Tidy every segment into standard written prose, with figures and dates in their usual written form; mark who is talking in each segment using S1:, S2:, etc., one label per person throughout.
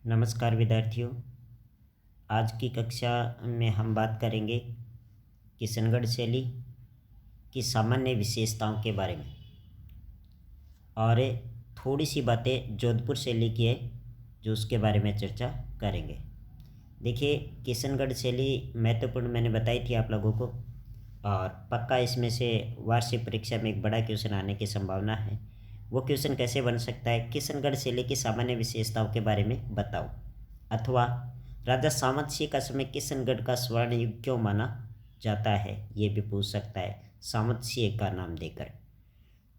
S1: नमस्कार विद्यार्थियों। आज की कक्षा में हम बात करेंगे किशनगढ़ शैली की सामान्य विशेषताओं के बारे में और थोड़ी सी बातें जोधपुर शैली की है जो उसके बारे में चर्चा करेंगे। देखिए, किशनगढ़ शैली महत्वपूर्ण मैंने बताई थी आप लोगों को, और पक्का इसमें से वार्षिक परीक्षा में एक बड़ा क्वेश्चन आने की संभावना है। वो क्वेश्चन कैसे बन सकता है? किशनगढ़ शैली की सामान्य विशेषताओं के बारे में बताओ, अथवा राजा सामंत सिंह का समय किशनगढ़ का स्वर्ण युग क्यों माना जाता है, ये भी पूछ सकता है सामंत सिंह का नाम देकर।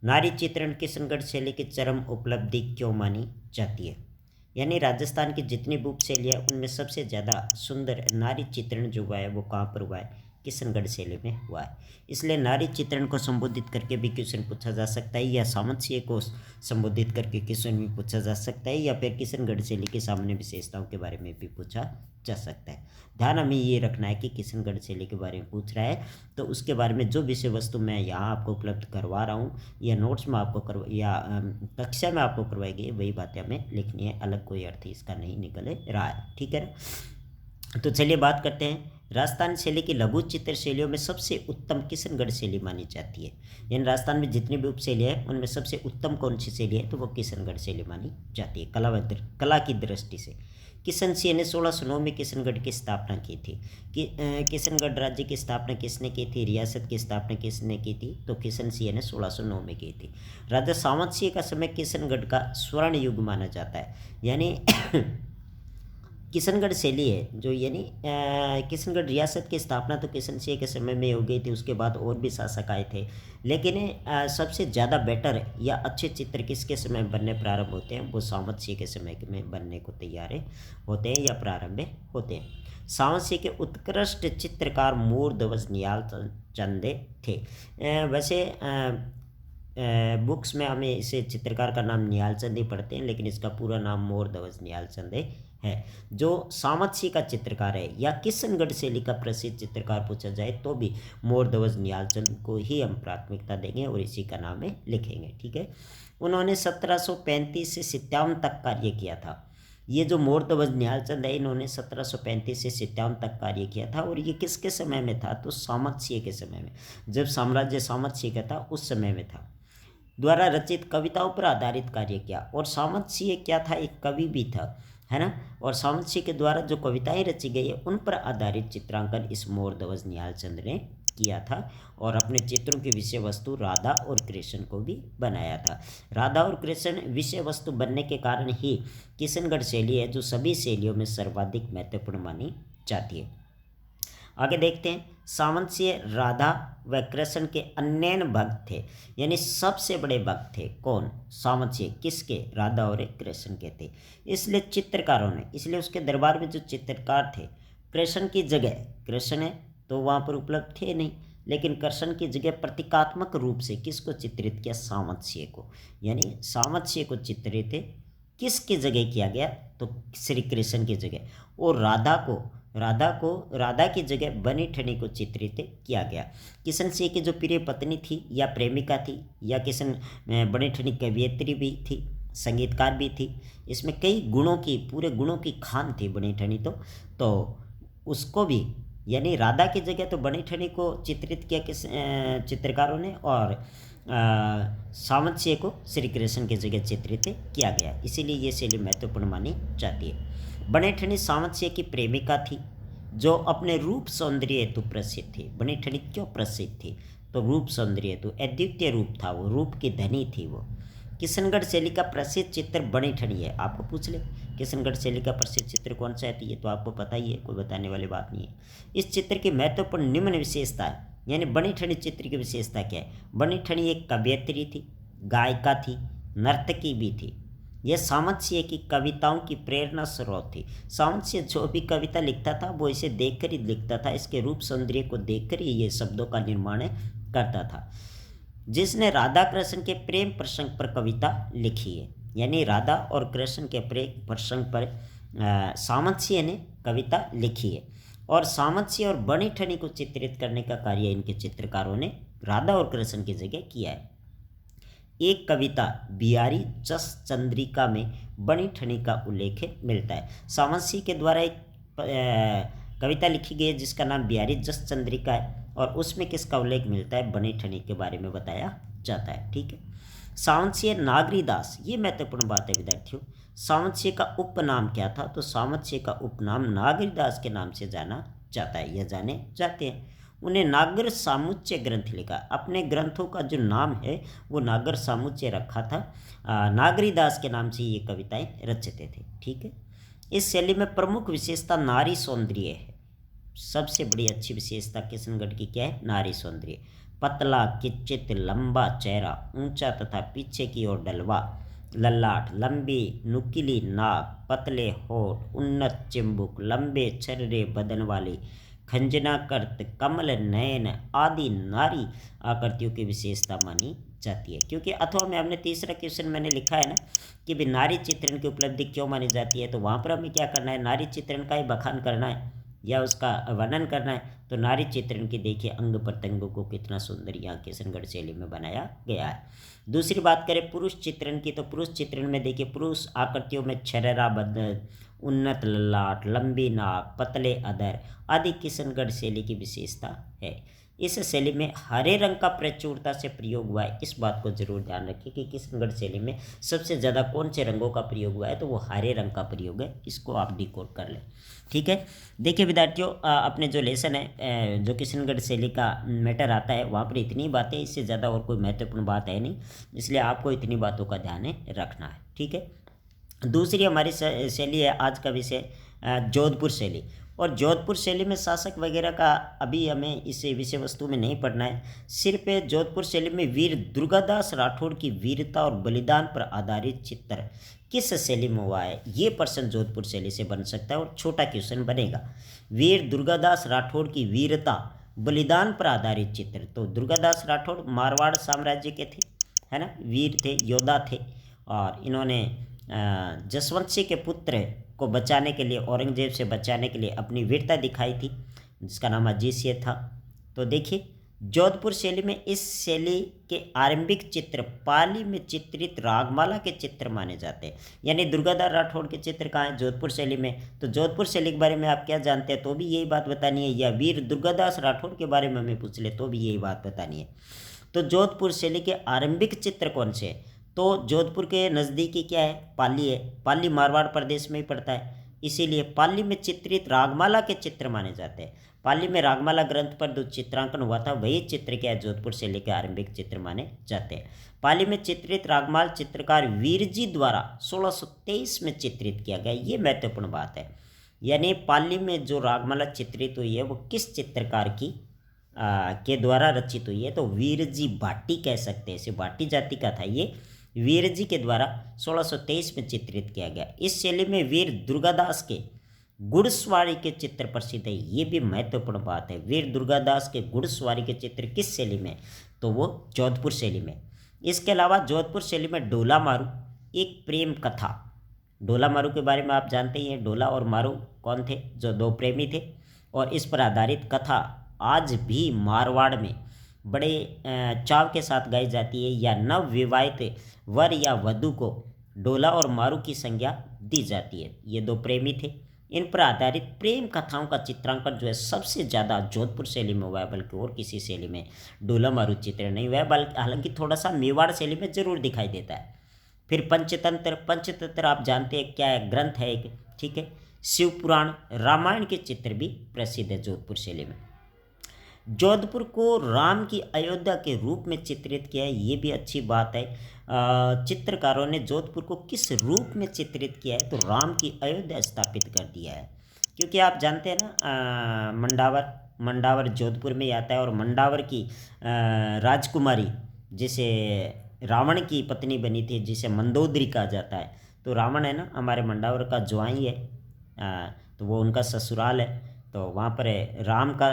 S1: नारी चित्रण किशनगढ़ शैली की चरम उपलब्धि क्यों मानी जाती है? यानी राजस्थान की जितनी बुक शैली है उनमें सबसे ज़्यादा सुंदर नारी चित्रण जो हुआ है वो कहाँ पर हुआ है? किशनगढ़ शैली में हुआ है। इसलिए नारी चित्रण को संबोधित करके भी क्वेश्चन पूछा जा सकता है, या सामंत सिंह को संबोधित करके क्वेश्चन भी पूछा जा सकता है, या फिर किशनगढ़ शैली की सामान्य विशेषताओं के बारे में भी पूछा जा सकता है। ध्यान हमें ये रखना है कि किशनगढ़ शैली के बारे में पूछ रहा है तो उसके बारे में जो विषय वस्तु मैं यहाँ आपको उपलब्ध करवा रहा हूँ या नोट्स में आपको या कक्षा में आपको करवाई गई वही बातें हमें लिखनी है, अलग कोई अर्थ इसका नहीं निकल रहा है। ठीक है ना? तो चलिए बात करते हैं। राजस्थान शैली की लघु चित्र शैलियों में सबसे उत्तम किशनगढ़ शैली मानी जाती है। यानी राजस्थान में जितनी भी उपशैली है उनमें सबसे उत्तम कौन सी शैली है? तो वो किशनगढ़ शैली मानी जाती है कला की दृष्टि से। किशन सिंह ने 1609 में किशनगढ़ की स्थापना की थी। किशनगढ़ राज्य की स्थापना किसने की थी? रियासत की स्थापना किसने की थी? तो किशन सिंह ने 1609 में की थी। राजा सामंत सिंह का समय किशनगढ़ का स्वर्ण युग माना जाता है। यानी किशनगढ़ शैली है जो, यानी किशनगढ़ रियासत की स्थापना तो किशन सिंह के समय में हो गई थी, उसके बाद और भी शासक आए थे, लेकिन सबसे ज़्यादा बेटर या अच्छे चित्र किसके समय बनने प्रारंभ होते हैं? वो सामंत सिंह के समय में बनने को तैयार होते हैं या प्रारंभ होते हैं। सामंत सिंह के उत्कृष्ट चित्रकार मोर ध्वज निहाल चंदे थे। वैसे बुक्स में हमें इसे चित्रकार का नाम निहाल चंद ही पढ़ते हैं, लेकिन इसका पूरा नाम मोर ध्वज निहाल चंदे है। जो सामंत सिंह का चित्रकार है या किशनगढ़ शैली का प्रसिद्ध चित्रकार पूछा जाए तो भी मोर ध्वज निहाल चंद को ही हम प्राथमिकता देंगे और इसी का नाम है लिखेंगे। ठीक है। उन्होंने 1735 से 57 तक कार्य किया था। ये जो मोर ध्वज निहाल चंद है इन्होंने 1735 से 57 तक कार्य किया था, और ये किसके समय में था? तो सामंत सिंह के समय में, जब साम्राज्य सामंत सिंह का था उस समय में था। द्वारा रचित कविताओं पर आधारित कार्य किया, और सामंत सिंह क्या था? एक कवि भी था, है ना। और सामंत सिंह के द्वारा जो कविताएं रची गई है उन पर आधारित चित्रांकन इस मोर ध्वज निहाल चंद ने किया था, और अपने चित्रों की विषय वस्तु राधा और कृष्ण को भी बनाया था। राधा और कृष्ण विषय वस्तु बनने के कारण ही किशनगढ़ शैली है जो सभी शैलियों में सर्वाधिक महत्वपूर्ण मानी जाती है। आगे देखते हैं। सामंत सिंह राधा व कृष्ण के अन्य भक्त थे, यानी सबसे बड़े भक्त थे। कौन? सामंत सिंह। किसके? राधा और कृष्ण के थे। इसलिए चित्रकारों ने, इसलिए उसके दरबार में जो चित्रकार थे, कृष्ण की जगह, कृष्ण है तो वहाँ पर उपलब्ध थे नहीं, लेकिन कृष्ण की जगह प्रतीकात्मक रूप से किसको चित्रित किया? सामंत सिंह को। यानी सामंत सिंह को चित्रित किसकी जगह किया गया? तो श्री कृष्ण की जगह। और राधा की जगह बनी ठनी को चित्रित किया गया। किशन सिंह की जो प्रिय पत्नी थी या प्रेमिका थी, या किशन बनी ठनी कवियत्री भी थी, संगीतकार भी थी, इसमें कई गुणों की, पूरे गुणों की खान थी बनी ठनी तो उसको भी, यानी राधा की जगह तो बनी ठनी को चित्रित किया किस चित्रकारों ने, और सामंत सिंह को श्री कृष्ण की जगह चित्रित किया गया। इसीलिए ये शैली महत्वपूर्ण मानी जाती है। बनी ठनी सामंत सिंह की प्रेमिका थी जो अपने रूप सौंदर्य हेतु प्रसिद्ध थी। बनी ठनी क्यों प्रसिद्ध थी? तो रूप सौंदर्य हेतु, अद्वितीय रूप था वो, रूप की धनी थी वो। किशनगढ़ शैली का प्रसिद्ध चित्र बनी ठनी है। आपको पूछ ले किशनगढ़ शैली का प्रसिद्ध चित्र कौन सा है, तो ये तो आपको पता ही है, कोई बताने वाली बात नहीं है। इस चित्र की महत्वपूर्ण निम्न विशेषता है, यानी बनी ठनी चित्र की विशेषता क्या है? बनी ठनी एक कवियत्री थी, गायिका थी, नर्तकी भी थी। यह सामंत सिंह की कविताओं की प्रेरणा स्रोत थी। सामंत सिंह जो भी कविता लिखता था वो इसे देखकर ही लिखता था, इसके रूप सौंदर्य को देखकर ही ये शब्दों का निर्माण करता था। जिसने राधा कृष्ण के प्रेम प्रसंग पर कविता लिखी है, यानी राधा और कृष्ण के प्रेम प्रसंग पर सामंत सिंह ने कविता लिखी है। और सामंत सिंह और बनी ठनी को चित्रित करने का कार्य इनके चित्रकारों ने राधा और कृष्ण की जगह किया है। एक कविता बिहारी जस चंद्रिका में बनी ठनी का उल्लेख मिलता है। सावंत सिंह के द्वारा एक कविता लिखी गई है जिसका नाम बिहारी जस चंद्रिका है, और उसमें किसका उल्लेख मिलता है? बनी ठनी के बारे में बताया जाता है। ठीक है। सावंत सिंह नागरीदास, ये महत्वपूर्ण बात है विद्यार्थियों। सावंत सिंह का उपनाम क्या था? तो सावंत सिंह का उपनाम नागरीदास के नाम से जाना जाता है या जाने जाते हैं। उन्हें नागर सामुच्चय ग्रंथ लिखा, अपने ग्रंथों का जो नाम है वो नागर सामुच्चय रखा था। नागरीदास के नाम से ये कविताएं रचते थे। ठीक है। इस शैली में प्रमुख विशेषता नारी सौंदर्य है। सबसे बड़ी अच्छी विशेषता किशनगढ़ की क्या है? नारी सौंदर्य। पतला किच्चित लंबा चेहरा, ऊंचा तथा पीछे की ओर डलवा ललाट, लंबी नुकीली नाक, पतले होठ, उन्नत चिंबुक, लंबे छर्रे बदन वाली, खंजनाकृत कमल नयन आदि नारी आकृतियों की विशेषता मानी जाती है। क्योंकि अथवा में हमने तीसरा क्वेश्चन मैंने लिखा है ना कि भी नारी चित्रण की उपलब्धि क्यों मानी जाती है, तो वहाँ पर हमें क्या करना है? नारी चित्रण का ही बखान करना है या उसका वर्णन करना है। तो नारी चित्रण की देखिए अंग प्रत्यंगों को कितना सुंदर यहाँ किशनगढ़ शैली में बनाया गया है। दूसरी बात करें पुरुष चित्रण की, तो पुरुष चित्रण में देखिए पुरुष आकृतियों में छर्रा बदन, उन्नत ललाट, लंबी नाक, पतले अधर आदि किशनगढ़ शैली की विशेषता है। इस शैली में हरे रंग का प्रचुरता से प्रयोग हुआ है। इस बात को जरूर ध्यान रखिए कि किशनगढ़ शैली में सबसे ज़्यादा कौन से रंगों का प्रयोग हुआ है, तो वो हरे रंग का प्रयोग है। इसको आप डिकोड कर लें। ठीक है। देखिए विद्यार्थियों, अपने जो लेसन है जो किशनगढ़ शैली का मैटर आता है वहाँ पर इतनी बातें, इससे ज़्यादा और कोई महत्वपूर्ण बात है नहीं, इसलिए आपको इतनी बातों का ध्यान रखना है। ठीक है। दूसरी हमारी शैली है आज का विषय जोधपुर शैली। और जोधपुर शैली में शासक वगैरह का अभी हमें इस विषय वस्तु में नहीं पढ़ना है। सिर्फ जोधपुर शैली में वीर दुर्गादास राठौड़ की वीरता और बलिदान पर आधारित चित्र किस शैली में हुआ है, ये प्रश्न जोधपुर शैली से बन सकता है और छोटा क्वेश्चन बनेगा। वीर दुर्गादास राठौड़ की वीरता बलिदान पर आधारित चित्र, तो दुर्गादास राठौड़ मारवाड़ साम्राज्य के थे, है ना, वीर थे, योद्धा थे, और इन्होंने जसवंत सिंह के पुत्र को बचाने के लिए, औरंगजेब से बचाने के लिए अपनी वीरता दिखाई थी, जिसका नाम अजीत सिंह था। तो देखिए जोधपुर शैली में इस शैली के आरंभिक चित्र पाली में चित्रित रागमाला के चित्र माने जाते हैं। यानी दुर्गादास राठौड़ के चित्र कहाँ हैं? जोधपुर शैली में। तो जोधपुर शैली के बारे में आप क्या जानते हैं तो भी यही बात बतानी है, या वीर दुर्गादास राठौड़ के बारे में हमें पूछ ले तो भी यही बात बतानी है। तो जोधपुर शैली के आरंभिक चित्र कौन से हैं? तो जोधपुर के नज़दीकी क्या है? पाली है। पाली मारवाड़ प्रदेश में ही पड़ता है, इसीलिए पाली में चित्रित रागमाला के चित्र माने जाते हैं। पाली में रागमाला ग्रंथ पर जो चित्रांकन हुआ था वही चित्र क्या है? जोधपुर शैली के आरंभिक चित्र माने जाते हैं। पाली में चित्रित रागमाला चित्रकार वीरजी द्वारा 1623 में चित्रित किया गया, ये महत्वपूर्ण बात है। यानी पाली में जो रागमाला चित्रित हुई है वो किस चित्रकार की के द्वारा रचित हुई है? तो वीरजी भाटी कह सकते हैं, इसे भाटी जाति का था ये, वीरजी के द्वारा 1623 में चित्रित किया गया। इस शैली में वीर दुर्गादास के घुड़सवारी के चित्र प्रसिद्ध है, ये भी महत्वपूर्ण बात है। वीर दुर्गादास के घुड़सवारी के चित्र किस शैली में? तो वो जोधपुर शैली में। इसके अलावा जोधपुर शैली में डोला मारू एक प्रेम कथा, डोला मारू के बारे में आप जानते ही हैं। डोला और मारू कौन थे? जो दो प्रेमी थे, और इस पर आधारित कथा आज भी मारवाड़ में बड़े चाव के साथ गाई जाती है, या नव विवाहित वर या वधू को डोला और मारू की संज्ञा दी जाती है। ये दो प्रेमी थे, इन पर आधारित प्रेम कथाओं का चित्रांकन जो है सबसे ज़्यादा जोधपुर शैली में हुआ है, बल्कि और किसी शैली में डोला मारू चित्र नहीं हुआ है, बल्कि हालांकि थोड़ा सा मेवाड़ शैली में जरूर दिखाई देता है। फिर पंचतंत्र, पंचतंत्र आप जानते हैं क्या है? ग्रंथ है एक, ठीक है। शिव पुराण, रामायण के चित्र भी प्रसिद्ध है जोधपुर शैली में। जोधपुर को राम की अयोध्या के रूप में चित्रित किया है, ये भी अच्छी बात है। चित्रकारों ने जोधपुर को किस रूप में चित्रित किया है? तो राम की अयोध्या स्थापित कर दिया है। क्योंकि आप जानते हैं ना मंडावर जोधपुर में ही आता है, और मंडावर की राजकुमारी जिसे रावण की पत्नी बनी थी, जिसे मंदोदरी कहा जाता है, तो रावण है ना हमारे मंडावर का ज्वाई है, तो वो उनका ससुराल है। तो वहाँ पर राम का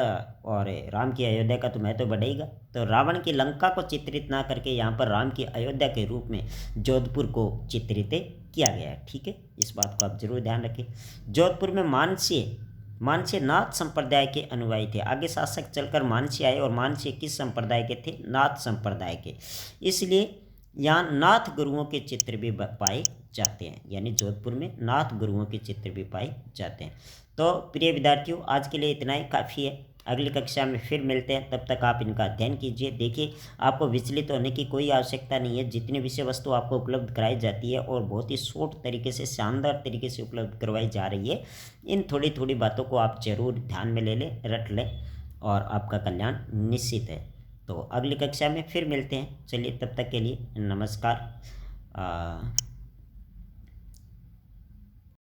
S1: और राम की अयोध्या का तो महत्व बढ़ेगा। तो रावण की लंका को चित्रित ना करके यहाँ पर राम की अयोध्या के रूप में जोधपुर को चित्रित किया गया है। ठीक है, इस बात को आप जरूर ध्यान रखें। जोधपुर में मानसी नाथ संप्रदाय के अनुयायी थे। आगे शासक चलकर मानसी आए, और मानसी किस संप्रदाय के थे? नाथ संप्रदाय के। इसलिए यहाँ नाथ गुरुओं के चित्र भी पाए जाते हैं, यानी जोधपुर में नाथ गुरुओं के चित्र भी पाए जाते हैं। तो प्रिय विद्यार्थियों, आज के लिए इतना ही काफ़ी है। अगली कक्षा में फिर मिलते हैं, तब तक आप इनका अध्ययन कीजिए। देखिए, आपको विचलित होने की कोई आवश्यकता नहीं है। जितनी विषय वस्तु आपको उपलब्ध कराई जाती है और बहुत ही शॉर्ट तरीके से, शानदार तरीके से उपलब्ध करवाई जा रही है, इन थोड़ी थोड़ी बातों को आप जरूर ध्यान में ले लें, रट लें, और आपका कल्याण निश्चित है। तो अगली कक्षा में फिर मिलते हैं। चलिए, तब तक के लिए नमस्कार।